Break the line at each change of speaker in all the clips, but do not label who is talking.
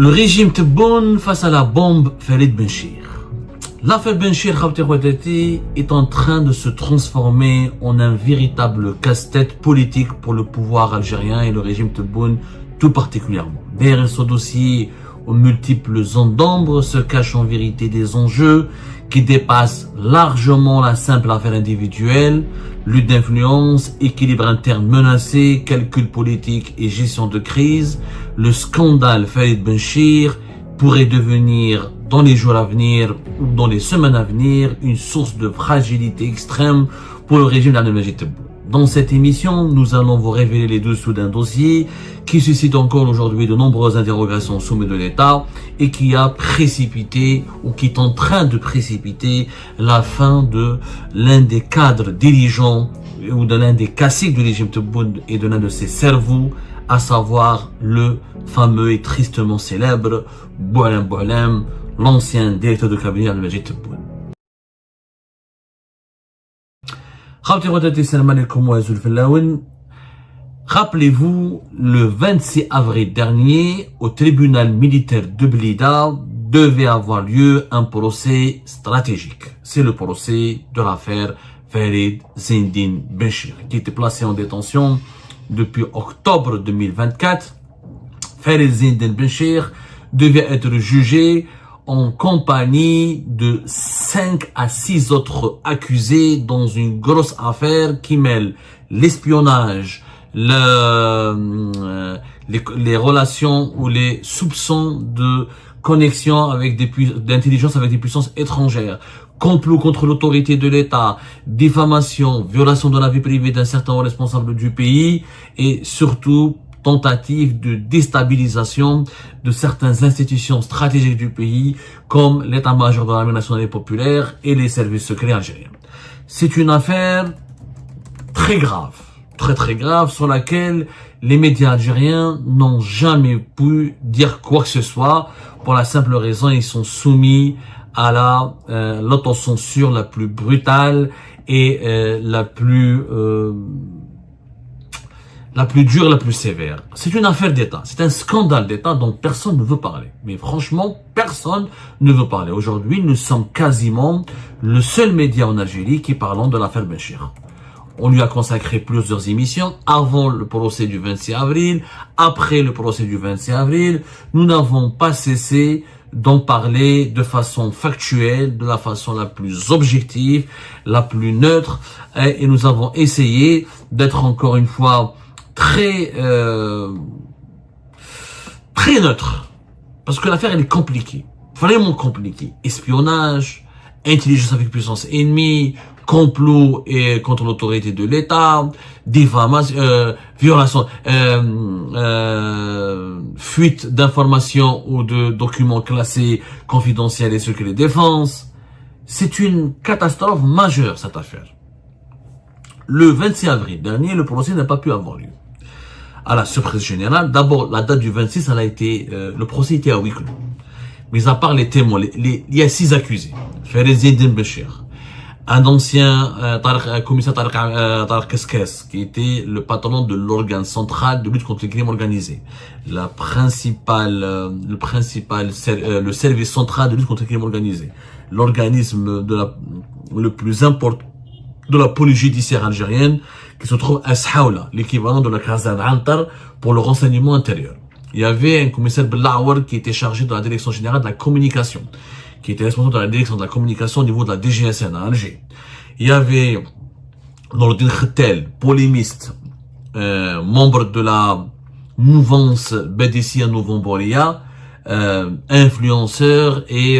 Le régime Tebboune face à la bombe Farid Benchir. L'affaire Benchir est en train de se transformer en un véritable casse-tête politique pour le pouvoir algérien et le régime Tebboune tout particulièrement. Derrière ce dossier aux multiples zones d'ombre se cachent en vérité des enjeux qui dépassent largement la simple affaire individuelle, lutte d'influence, équilibre interne menacé, calcul politique et gestion de crise. Le scandale Farid Benchir pourrait devenir dans les jours à venir ou dans les semaines à venir une source de fragilité extrême pour le régime d'Abdelmajid Tebboune. Dans cette émission, nous allons vous révéler les dessous d'un dossier qui suscite encore aujourd'hui de nombreuses interrogations au sommet de l'État et qui a précipité ou qui est en train de précipiter la fin de l'un des cadres dirigeants ou de l'un des caciques du régime Tebboune et de l'un de ses cerveaux, à savoir le fameux et tristement célèbre Boualem Boualem, l'ancien directeur de cabinet d'Abdelmajid Tebboune. Rappelez-vous, le 26 avril dernier, au tribunal militaire de Blida, devait avoir lieu un procès stratégique. C'est le procès de l'affaire Farid Zindine Benchir, qui était placé en détention depuis octobre 2024. Farid Zindine Benchir devait être jugé en compagnie de 5 à 6 autres accusés dans une grosse affaire qui mêle l'espionnage, les relations ou les soupçons de connexion avec d'intelligence avec des puissances étrangères, complot contre l'autorité de l'État, diffamation, violation de la vie privée d'un certain responsable du pays et surtout tentative de déstabilisation de certaines institutions stratégiques du pays comme l'état-major de l'armée nationale et populaire et les services secrets algériens. C'est une affaire très grave, très grave, sur laquelle les médias algériens n'ont jamais pu dire quoi que ce soit pour la simple raison ils sont soumis à l'autocensure la plus brutale et la plus dure, la plus sévère. C'est une affaire d'État, c'est un scandale d'État dont personne ne veut parler. Mais franchement, personne ne veut parler. Aujourd'hui, nous sommes quasiment le seul média en Algérie qui parle de l'affaire Benchir. On lui a consacré plusieurs émissions avant le procès du 26 avril, après le procès du 26 avril. Nous n'avons pas cessé d'en parler de façon factuelle, de la façon la plus objective, la plus neutre. Et nous avons essayé d'être encore une fois très neutre, parce que l'affaire elle est compliquée, vraiment compliquée. Espionnage, intelligence avec puissance ennemie, complot et contre l'autorité de l'État, diffamation, violation, fuite d'informations ou de documents classés confidentiels et secrets de défense. C'est une catastrophe majeure cette affaire. Le 26 avril dernier, le procès n'a pas pu avoir lieu. À la surprise générale, d'abord, la date du 26, le procès était à huis clos. Mais à part les témoins, il y a 6 accusés. Farid Zindine Benchir, un ancien commissaire Tariq Keskes, qui était le patron de l'organe central de lutte contre le crime organisé. Le service central de lutte contre le crime organisé. L'organisme le plus important de la police judiciaire algérienne qui se trouve à Shaoula, l'équivalent de la Casa d'Antar pour le renseignement intérieur. Il y avait un commissaire Bellawar qui était chargé de la direction générale de la communication, qui était responsable de la direction de la communication au niveau de la DGSN à Alger. Il y avait Nordin Khetel, polémiste, membre de la mouvance Bédissia Novemboria, influenceur et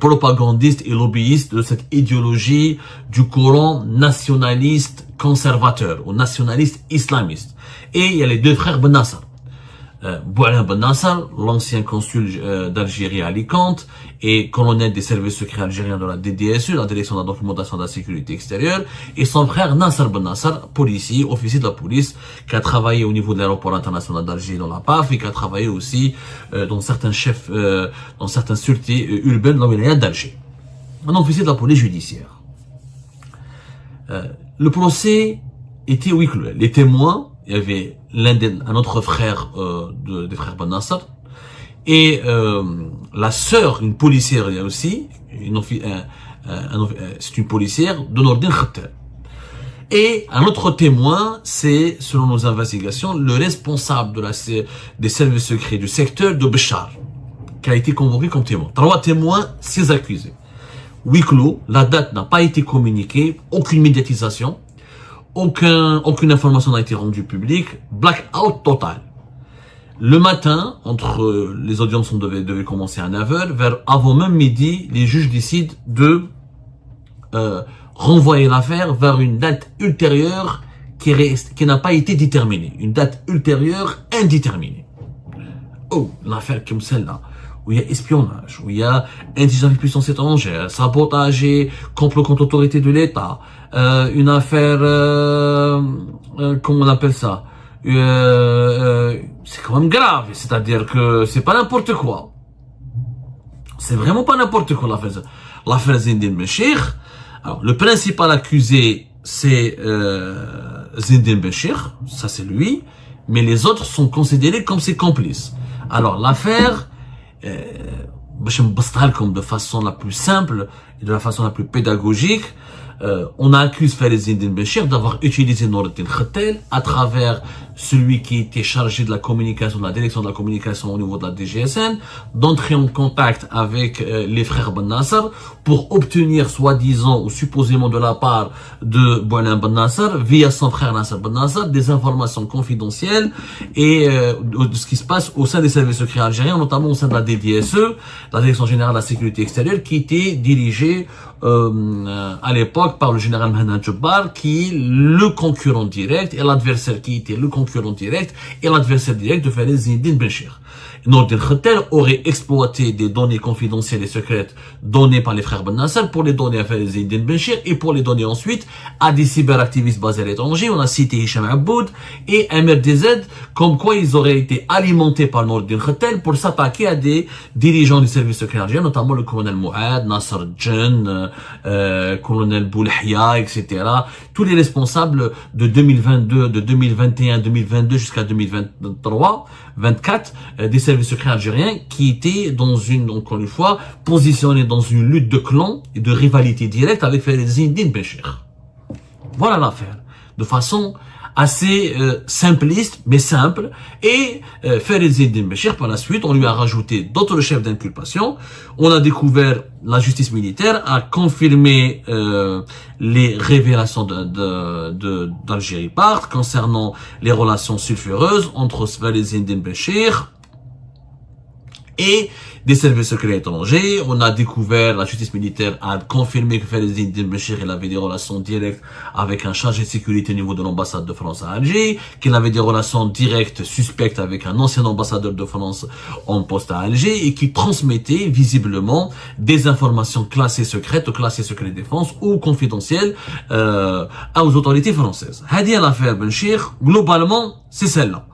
propagandiste et lobbyiste de cette idéologie du courant nationaliste conservateur ou nationaliste islamiste. Et il y a les 2 frères Benassar. Boualem Benassar, l'ancien consul d'Algérie à Alicante et colonel des services secrets algériens de la DDSU, la Direction de la documentation de la sécurité extérieure, et son frère Nasser Benassar, policier, officier de la police, qui a travaillé au niveau de l'aéroport international d'Alger dans la PAF et qui a travaillé aussi dans certaines sûretés urbaines dans la wilaya d'Alger. Un officier de la police judiciaire. Le procès était huis clos. Les témoins, il y avait un autre frère des frères Benassar, Et la sœur, une policière, il y a aussi, c'est une policière de Nordin Khattab. Et un autre témoin, c'est, selon nos investigations, le responsable des services secrets du secteur de Béchar, qui a été convoqué comme témoin. 3 témoins, 6 accusés. Huis clos, la date n'a pas été communiquée, aucune médiatisation, aucune information n'a été rendue publique, blackout total. Le matin, les audiences devaient commencer à 9h, avant même midi, les juges décident de renvoyer l'affaire vers une date ultérieure qui n'a pas été déterminée. Une date ultérieure indéterminée. Oh, l'affaire comme celle-là, où il y a espionnage, où il y a intelligence de puissance étrangère, sabotage et complot contre l'autorité de l'État, une affaire, comment on appelle ça, c'est quand même grave, c'est-à-dire que c'est pas n'importe quoi. C'est vraiment pas n'importe quoi l'affaire Zindine Benchir. Alors, le principal accusé, c'est Zindine Benchir, ça c'est lui, mais les autres sont considérés comme ses complices. Alors, l'affaire, de façon la plus simple et de la façon la plus pédagogique, on a accusé Farid Zindine Benchir d'avoir utilisé Nordin Khattab à travers celui qui était chargé de la communication, de la direction de la communication au niveau de la DGSN, d'entrer en contact avec les frères Ben Nasser pour obtenir soi-disant ou supposément de la part de Boualem Ben Nasser, via son frère Nasser Ben Nasser, des informations confidentielles et de ce qui se passe au sein des services secrets algériens, notamment au sein de la DDSE, la Direction Générale de la Sécurité Extérieure, qui était dirigée à l'époque par le général Mehdi Djebbar, qui est le concurrent direct et l'adversaire qui était le concurrent direct et l'adversaire direct de Farid Zindine Benchir. Nordin Khattab aurait exploité des données confidentielles et secrètes données par les frères Ben Nasser pour les donner à Farid Zindine Benchir et pour les donner ensuite à des cyberactivistes basés à l'étranger. On a cité Hicham Aboud et MRDZ, comme quoi ils auraient été alimentés par Nordin Khattab pour s'attaquer à des dirigeants du service secret algérien, notamment le colonel Mouad, Nasser Djen, colonel Boulahia, etc. Tous les responsables de 2022, de 2021, 2022 jusqu'à 2023, 24, des services secrets algériens qui étaient encore une fois, positionnés dans une lutte de clans et de rivalité directe avec Farid Zindine Benchir. Voilà l'affaire. De façon assez simpliste, mais simple. Et Farid Zindine Benchir, par la suite, on lui a rajouté d'autres chefs d'inculpation. On a découvert, la justice militaire a confirmé les révélations d'Algérie Part concernant les relations sulfureuses entre Farid Zindine Benchir et des services secrets étrangers. On a découvert, la justice militaire a confirmé que Farid Zindine Benchir avait des relations directes avec un chargé de sécurité au niveau de l'ambassade de France à Alger, qu'il avait des relations directes suspectes avec un ancien ambassadeur de France en poste à Alger et qui transmettait visiblement des informations classées secrètes, classées secret défense ou confidentielles aux autorités françaises. Hadi l'affaire Benchir, globalement, c'est celle-là.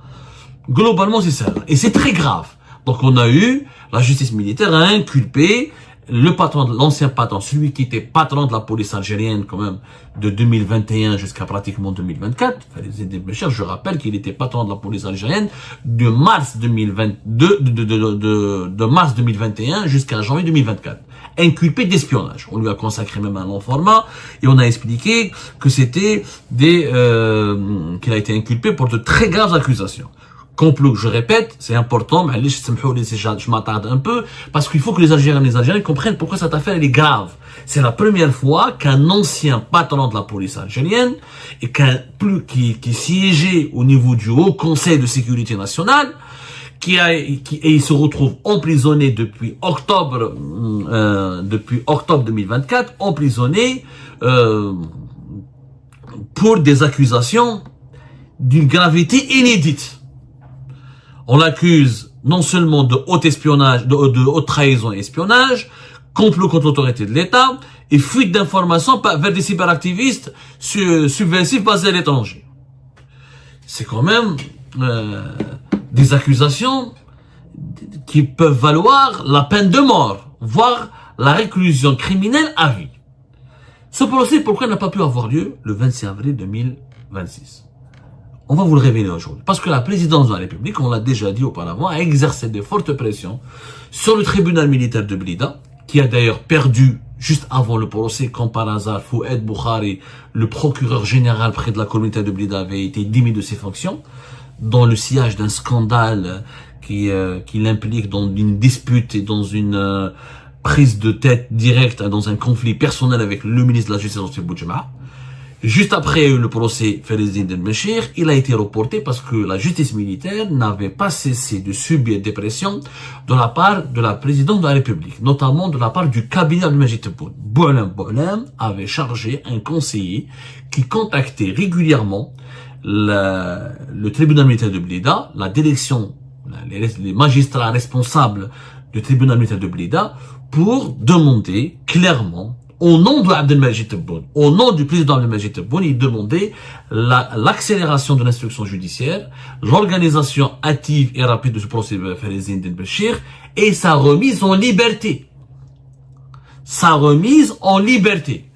Globalement, c'est celle-là. Et c'est très grave. Donc on a eu, la justice militaire a inculpé le patron, l'ancien patron, celui qui était patron de la police algérienne quand même de 2021 jusqu'à pratiquement 2024. Farid Zindine Benchir, je rappelle qu'il était patron de la police algérienne de mars 2022, de mars 2021 jusqu'à janvier 2024. Inculpé d'espionnage. On lui a consacré même un long format et on a expliqué que c'était qu'il a été inculpé pour de très graves accusations. Complot, je répète, c'est important, mais je m'attarde un peu, parce qu'il faut que les Algériens comprennent pourquoi cette affaire elle est grave. C'est la première fois qu'un ancien patron de la police algérienne, et qui siégeait au niveau du Haut Conseil de sécurité nationale, et il se retrouve emprisonné depuis octobre 2024, emprisonné, pour des accusations d'une gravité inédite. On l'accuse non seulement de haut espionnage, de haute trahison et espionnage, complot contre l'autorité de l'État et fuite d'informations vers des cyberactivistes subversifs basés à l'étranger. C'est quand même des accusations qui peuvent valoir la peine de mort, voire la réclusion criminelle à vie. Ce procès, pourquoi n'a pas pu avoir lieu le 26 avril 2026? On va vous le révéler aujourd'hui. Parce que la présidence de la République, on l'a déjà dit auparavant, a exercé de fortes pressions sur le tribunal militaire de Blida, qui a d'ailleurs perdu juste avant le procès, quand par hasard, Fouad Boukhari, le procureur général près de la communauté de Blida, avait été démis de ses fonctions, dans le sillage d'un scandale qui l'implique dans une dispute et dans une prise de tête directe, dans un conflit personnel avec le ministre de la Justice, Ansel Boudjema. Juste après le procès Ferezdine Benchir, il a été reporté parce que la justice militaire n'avait pas cessé de subir des pressions de la part de la présidente de la République, notamment de la part du cabinet de Majid Tebboune. Boualem avait chargé un conseiller qui contactait régulièrement le tribunal militaire de Blida, la direction, les magistrats responsables du tribunal militaire de Blida, pour demander clairement, au nom de Abdelmajid Tebboune, au nom du président Abdelmajid Tebboune, il demandait l'accélération de l'instruction judiciaire, l'organisation hâtive et rapide de ce procès de Ferezdine Benchir et sa remise en liberté. Sa remise en liberté.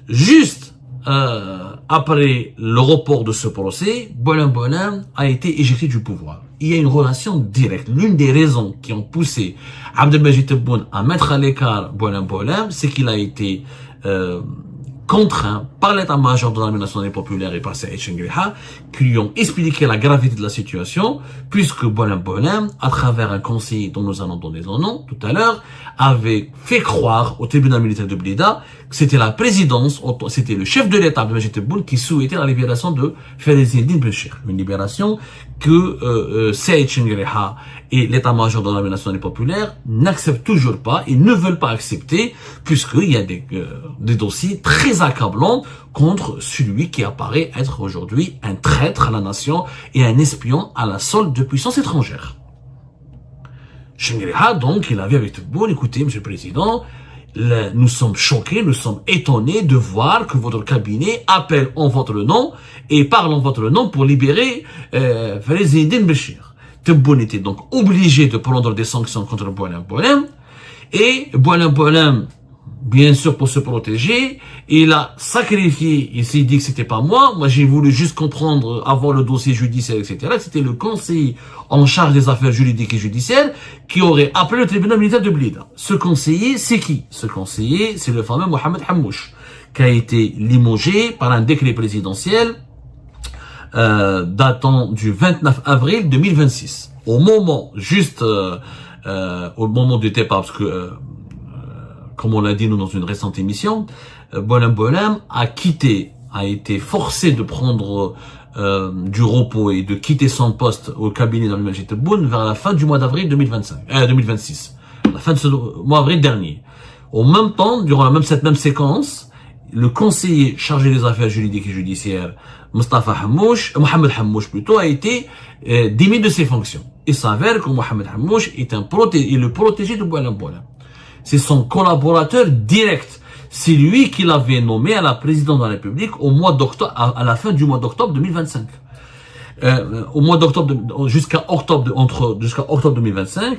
Juste après le report de ce procès, Boualem a été éjecté du pouvoir. Il y a une relation directe. L'une des raisons qui ont poussé Abdelmajid Tebboune à mettre à l'écart Boualem, c'est qu'il a été contraint par l'état-major de l'armée nationale populaire et par Saïd Chengriha, qui lui ont expliqué la gravité de la situation, puisque Boualem, à travers un conseiller dont nous allons donner son nom tout à l'heure, avait fait croire au tribunal militaire de Blida que c'était la présidence, c'était le chef de l'État, Abdelmajid Tebboune, qui souhaitait la libération de Ferezdine Benchir. Une libération que Saïd Chengriha et l'état-major de l'armée nationale populaire n'acceptent toujours pas, ils ne veulent pas accepter, puisqu'il y a des dossiers très accablants contre celui qui apparaît être aujourd'hui un traître à la nation et un espion à la solde de puissances étrangères. Chengriha, donc, il avait avec Tebboune, écoutez, monsieur le président, nous sommes choqués, nous sommes étonnés de voir que votre cabinet appelle en votre nom et parle en votre nom pour libérer Ferezdine Benchir. Tebboune était donc obligé de prendre des sanctions contre Boualem, et Boualem, bien sûr, pour se protéger, il a sacrifié, il s'est dit que c'était pas moi j'ai voulu juste comprendre, avoir le dossier judiciaire, etc. C'était le conseiller en charge des affaires juridiques et judiciaires qui aurait appelé le tribunal militaire de Blida. Ce conseiller, c'est qui? Ce conseiller, c'est le fameux Mohamed Hammouche, qui a été limogé par un décret présidentiel datant du 29 avril 2026. Au moment, au moment du départ, parce que comme on l'a dit nous dans une récente émission, Boualem a été forcé de prendre du repos et de quitter son poste au cabinet d'Abdelmajid Tebboune vers la fin du mois d'avril 2026. La fin de ce mois d'avril dernier. Au même temps, durant cette même séquence, le conseiller chargé des affaires juridiques et judiciaires, Mohamed Hammouche plutôt, a été démis de ses fonctions. Il s'avère que Mohamed Hammouche est le protégé de Boualem. C'est son collaborateur direct. C'est lui qui l'avait nommé à la présidence de la République au mois d'octobre, à la fin du mois d'octobre 2025. Au mois d'octobre, jusqu'à octobre 2025,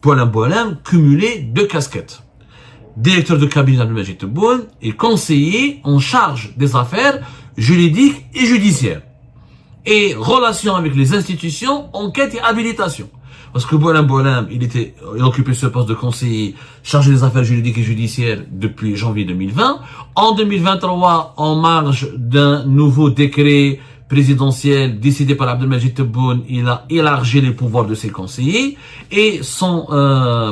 Boualem cumulait 2 casquettes. Directeur de cabinet d'Abdelmajid Tebboune et conseiller en charge des affaires juridiques et judiciaires. Et relations avec les institutions, enquête et habilitation. Parce que Boualem, il occupait ce poste de conseiller chargé des affaires juridiques et judiciaires depuis janvier 2020. En 2023, en marge d'un nouveau décret présidentiel décidé par Abdelmajid Tebboune, il a élargi les pouvoirs de ses conseillers et son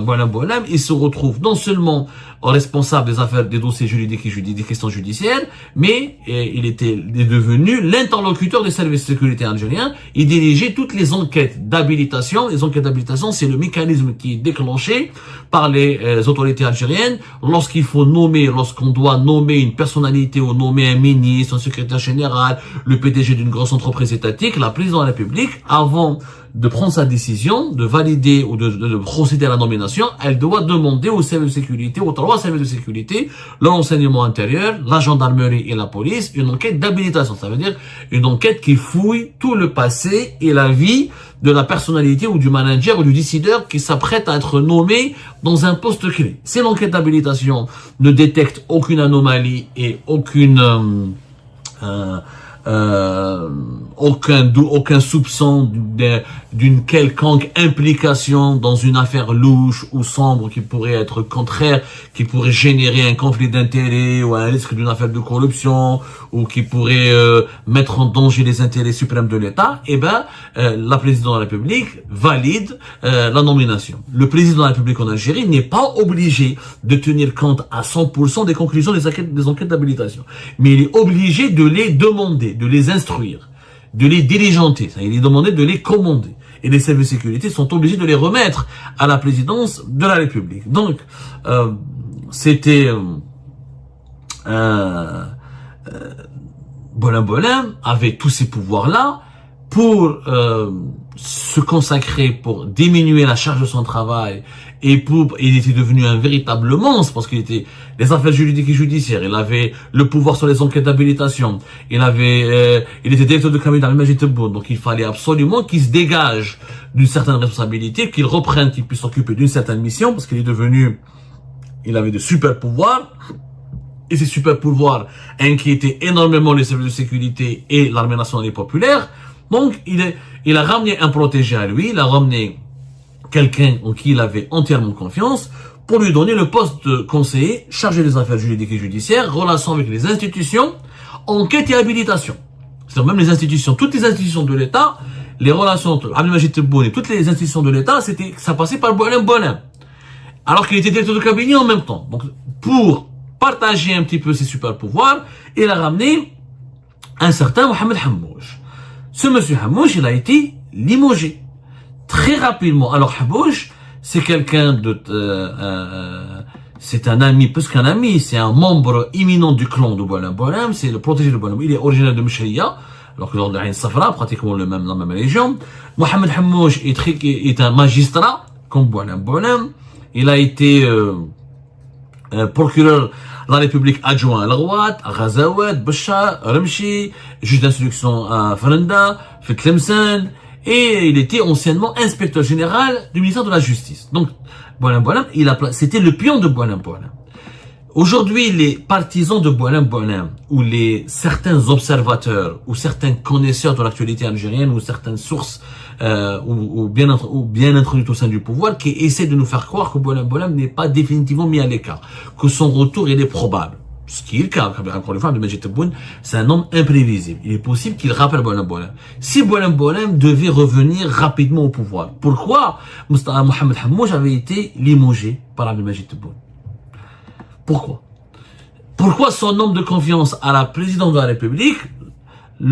Boualem, il se retrouve non seulement responsable des affaires, des dossiers juridiques et des questions judiciaires, mais il est devenu l'interlocuteur des services de sécurité algériens. Il dirigeait toutes les enquêtes d'habilitation. Les enquêtes d'habilitation, c'est le mécanisme qui est déclenché par les autorités algériennes lorsqu'on doit nommer une personnalité ou nommer un ministre, un secrétaire général, le PDG d'une grosse entreprise étatique. La présidente de la République, avant de prendre sa décision, de valider ou de procéder à la nomination, elle doit demander aux services de sécurité, aux 3 services de sécurité, le renseignement intérieur, la gendarmerie et la police, une enquête d'habilitation. Ça veut dire une enquête qui fouille tout le passé et la vie de la personnalité ou du manager ou du décideur qui s'apprête à être nommé dans un poste clé. Si l'enquête d'habilitation ne détecte aucune anomalie et aucune aucun soupçon d'une quelconque implication dans une affaire louche ou sombre qui pourrait être contraire, qui pourrait générer un conflit d'intérêts ou un risque d'une affaire de corruption ou qui pourrait mettre en danger les intérêts suprêmes de l'État, eh ben, la présidente de la République valide la nomination. Le président de la République en Algérie n'est pas obligé de tenir compte à 100% des conclusions des enquêtes d'habilitation, mais il est obligé de les demander, de les instruire, de les diligenter. Il est demandé de les commander. Et les services de sécurité sont obligés de les remettre à la présidence de la République. Donc, c'était Bolen avait tous ces pouvoirs-là pour se consacrer, pour diminuer la charge de son travail, et il était devenu un véritable monstre parce qu'il était les affaires juridiques et judiciaires, il avait le pouvoir sur les enquêtes d'habilitation, il était directeur de cabinet d'Abdelmajid Tebboune, donc il fallait absolument qu'il se dégage d'une certaine responsabilité, qu'il reprenne, qu'il puisse s'occuper d'une certaine mission parce qu'il avait de super pouvoirs. Et ces super pouvoirs inquiétaient énormément les services de sécurité et l'armée nationale et populaire. Donc, il a ramené un protégé à lui, il a ramené quelqu'un en qui il avait entièrement confiance pour lui donner le poste de conseiller chargé des affaires juridiques et judiciaires, relations avec les institutions, enquête et habilitation. C'est-à-dire même les institutions, toutes les institutions de l'État, les relations entre Abdelmajid Tebboune et toutes les institutions de l'État, ça passait par Bolen. Alors qu'il était directeur de cabinet en même temps. Donc, pour partager un petit peu ses super pouvoirs, il a ramené un certain Mohamed Hammouche. Ce monsieur Hammouche, il a été limogé très rapidement. Alors Hammouche, c'est quelqu'un c'est un ami, plus qu'un ami, c'est un membre imminent du clan de Bolen, c'est le protégé de Bolen. Il est originaire de Mchaya, alors que dans l'Ain Safra, pratiquement la même région. Mohamed Hammouche est un magistrat, comme Bolen. Il a été procureur de la République adjoint à Larouat, à Ghazawad, Bachar, Ramchi, juge d'instruction à Faranda, Tlemcen, et il était anciennement inspecteur général du ministère de la Justice. Donc, Bolen, c'était le pion de Bolen. Aujourd'hui, les partisans de Bolen, ou certains observateurs, ou certains connaisseurs de l'actualité algérienne, ou certaines sources, ou bien introduites au sein du pouvoir, qui essaient de nous faire croire que Bolen n'est pas définitivement mis à l'écart, que son retour il est probable. Ce qui est le cas, encore une fois, Abdelmajid Tebboune, c'est un homme imprévisible. Il est possible qu'il rappelle Bolen. Si Bolen devait revenir rapidement au pouvoir, pourquoi Mohamed Hammouche avait été limogé par Abdelmajid Tebboune? Pourquoi son homme de confiance à la présidente de la République,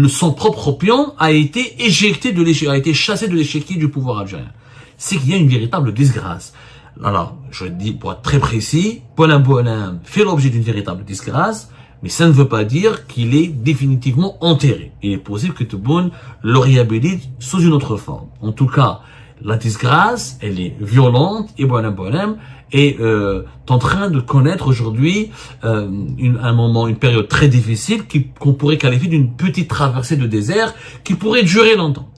son propre pion, a été éjecté a été chassé de l'échiquier du pouvoir algérien? C'est qu'il y a une véritable disgrâce. Alors, je dis pour être très précis, Bolen fait l'objet d'une véritable disgrâce, mais ça ne veut pas dire qu'il est définitivement enterré. Il est possible que Tebboune le réhabilite sous une autre forme. En tout cas, la disgrâce, elle est violente et Bolen est en train de connaître aujourd'hui une période très difficile qu'on pourrait qualifier d'une petite traversée de désert qui pourrait durer longtemps.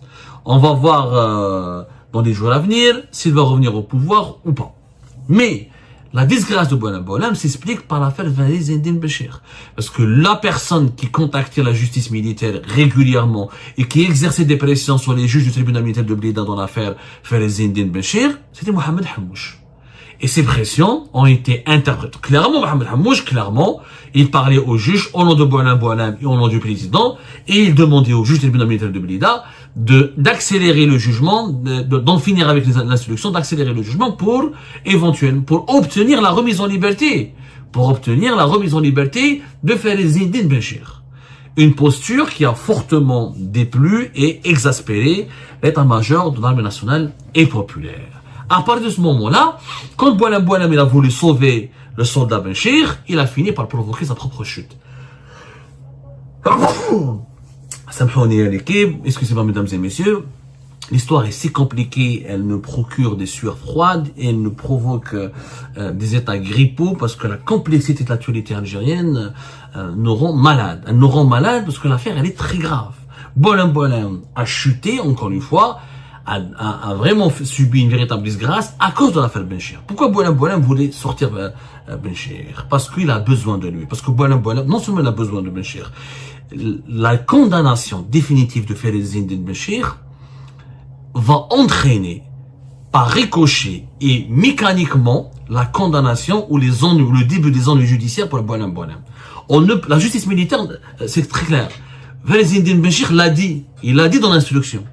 On va voir dans les jours à venir s'il va revenir au pouvoir ou pas. Mais la disgrâce de Bolen s'explique par l'affaire Walid Zine Benchir. Parce que la personne qui contactait la justice militaire régulièrement et qui exerçait des pressions sur les juges du tribunal militaire de Blida dans l'affaire Walid Zine Benchir, c'était Mohamed Hammouche. Et ces pressions ont été interprétées. Clairement, Mohamed Hammouche, il parlait aux juges au nom de Bolen et au nom du président, et il demandait aux juges du tribunal militaire de Blida d'accélérer le jugement, d'en finir avec l'instruction, d'accélérer le jugement pour obtenir la remise en liberté. Pour obtenir la remise en liberté de Walid Zine Benchir. Une posture qui a fortement déplu et exaspéré l'état-major de l'armée nationale et populaire. À partir de ce moment-là, quand Bolen il a voulu sauver le soldat Benchir, il a fini par provoquer sa propre chute. Excusez-moi, mesdames et messieurs, l'histoire est si compliquée, elle me procure des sueurs froides et elle me provoque des états grippaux parce que la complexité de l'actualité algérienne nous rend malade. Elle nous rend malade parce que l'affaire, elle est très grave. Bolen a chuté, encore une fois, a vraiment subi une véritable disgrâce à cause de l'affaire Benchir. Pourquoi Boualem Boualem voulait sortir Benchir? Parce qu'il a besoin de lui. Parce que Boualem Boualem, non seulement il a besoin de Benchir, la condamnation définitive de Fairezdine Benchir va entraîner par ricochet et mécaniquement la condamnation ou le début des ennuis judiciaires pour le Boualem Boualem. La justice militaire, c'est très clair. Fairezdine Benchir l'a dit. Il l'a dit dans l'instruction.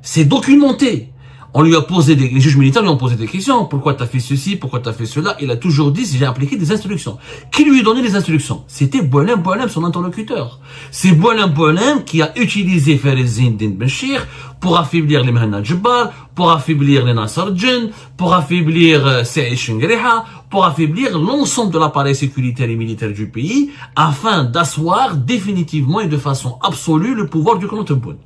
C'est documenté. Les juges militaires lui ont posé des questions. Pourquoi t'as fait ceci? Pourquoi t'as fait cela? Il a toujours dit, j'ai appliqué des instructions. Qui lui a donné les instructions? C'était Boualem Boualem, son interlocuteur. C'est Boualem Boualem qui a utilisé Fairezdine Benchir pour affaiblir les Mehana Djebal, pour affaiblir les Nasser Djen, pour affaiblir Saïd Chengriha, pour affaiblir l'ensemble de l'appareil sécuritaire et militaire du pays, afin d'asseoir définitivement et de façon absolue le pouvoir du clan Tebboune.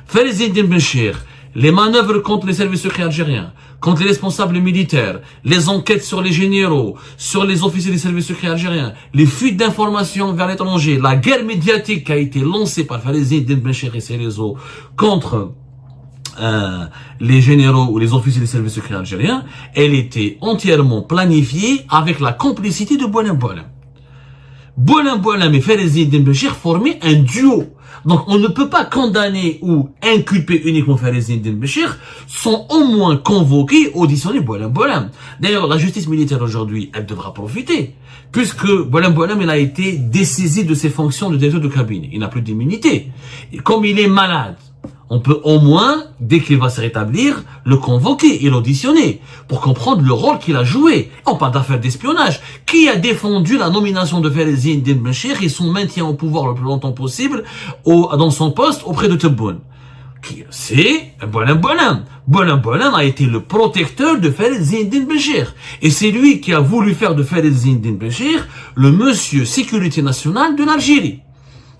Fairezdine Benchir, les manœuvres contre les services secrets algériens, contre les responsables militaires, les enquêtes sur les généraux, sur les officiers des services secrets algériens, les fuites d'informations vers l'étranger, la guerre médiatique qui a été lancée par Fairezdine Benchir et ses réseaux contre les généraux ou les officiers des services secrets algériens, elle était entièrement planifiée avec la complicité de Boualem Boualem. Boualem Boualem et Fairezdine Benchir formaient un duo. Donc on ne peut pas condamner ou inculper uniquement Fairezdine Benchir sans au moins convoquer, auditionner Boualem Boualem. D'ailleurs, la justice militaire aujourd'hui, elle devra profiter, puisque Boualem Boualem, il a été dessaisi de ses fonctions de directeur de cabinet. Il n'a plus d'immunité. Et comme il est malade, on peut au moins, dès qu'il va se rétablir, le convoquer et l'auditionner pour comprendre le rôle qu'il a joué. On parle d'affaires d'espionnage. Qui a défendu la nomination de Fairezdine Benchir et son maintien au pouvoir le plus longtemps possible dans son poste auprès de Tebboune? C'est Boualem Boualem. Boualem Boualem a été le protecteur de Fairezdine Benchir. Et c'est lui qui a voulu faire de Fairezdine Benchir le monsieur sécurité nationale de l'Algérie.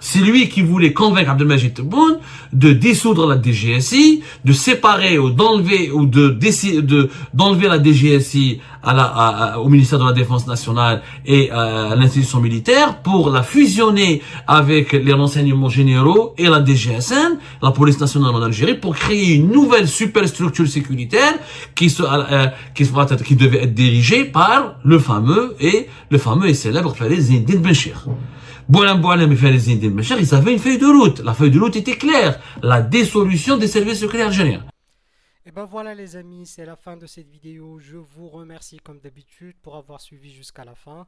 C'est lui qui voulait convaincre Abdelmajid Tebboune de dissoudre la DGSI, de séparer ou d'enlever la DGSI au ministère de la Défense nationale et à l'institution militaire pour la fusionner avec les renseignements généraux et la DGSN, la police nationale en Algérie, pour créer une nouvelle superstructure sécuritaire qui devait être dirigée par le fameux et célèbre Fairezdine Benchir. Boualem Boualem et Fairezdine Benchir, ils avaient une feuille de route. La feuille de route était claire. La dissolution des services secrets algériens.
Et ben voilà les amis, c'est la fin de cette vidéo. Je vous remercie comme d'habitude pour avoir suivi jusqu'à la fin.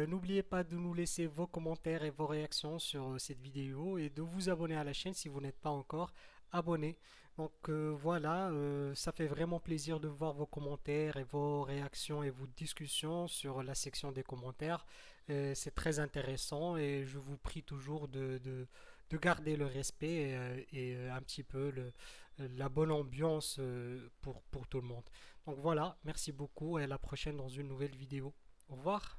N'oubliez pas de nous laisser vos commentaires et vos réactions sur cette vidéo et de vous abonner à la chaîne si vous n'êtes pas encore abonné. Donc voilà, ça fait vraiment plaisir de voir vos commentaires et vos réactions et vos discussions sur la section des commentaires. C'est très intéressant et je vous prie toujours de garder le respect et un petit peu la bonne ambiance pour tout le monde. Donc voilà, merci beaucoup et à la prochaine dans une nouvelle vidéo. Au revoir.